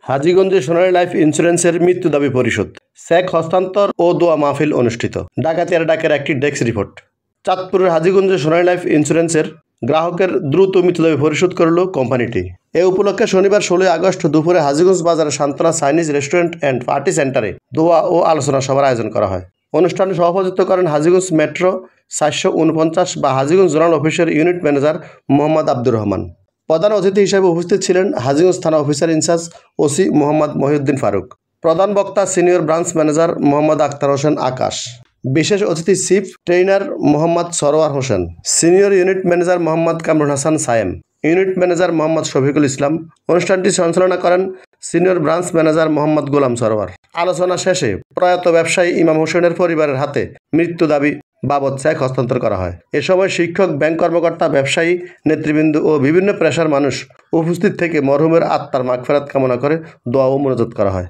হাজীগঞ্জে সোনালী life ইন্স্যুরেন্সের মৃত্যু দাবি পরিশোধ, চেক হস্তান্তর ও দোয়া মাহফিল অনুষ্ঠিত। ডাকাতিয়ার ডাকের একটি ডেস্ক রিপোর্ট। চাঁদপুরের হাজীগঞ্জে সোনালী লাইফ ইন্স্যুরেন্সের গ্রাহকের দ্রুত মৃত্যু দাবি পরিশোধ করল কোম্পানিটি। এ উপলক্ষে শনিবার 16 আগস্ট দুপুরে হাজীগঞ্জ বাজারে সান্ত্বনা চাইনিজ রেস্টুরেন্ট অ্যান্ড পার্টি সেন্টারে দোয়া ও আলোচনা সভার আয়োজন করা হয়। অনুষ্ঠানে সভাপতিত্ব করেন হাজীগঞ্জ মেট্রো 449 বা হাজীগঞ্জ জোনাল অফিসের ইউনিট ম্যানেজার মোহাম্মদ আব্দুর রহমান। প্রধান অতিথি হিসেবে উপস্থিত ছিলেন হাজীগঞ্জ থানা officer in charge OC Mohammad Mohiuddin Faruk, প্রধান বক্তা senior branch manager Mohammad Akhtar Hossain Akash, বিশেষ অতিথি chief trainer Mohammad Sarwar Hossain, senior unit manager Mohammad Kamrul Hasan Sayem, unit manager Mohammad Shafiqul Islam. অনুষ্ঠানটি সঞ্চালনা করেন senior branch manager Mohammad Golam Sarwar. আলোচনা শেষে প্রয়াত ব্যবসায়ী ইমাম হোসেনের পরিবারের হাতে মৃত্যু দাবি বাবদ চেক হস্তান্তর করা হয়। এ সময় শিক্ষক, ব্যাংক কর্মকর্তা, ব্যবসায়ী নেতৃবৃন্দ ও বিভিন্ন পেশার মানুষ উপস্থিত থেকে মরহুমের আত্মার মাগফিরাত কামনা করে দোয়া ও মোনাজাত করা হয়।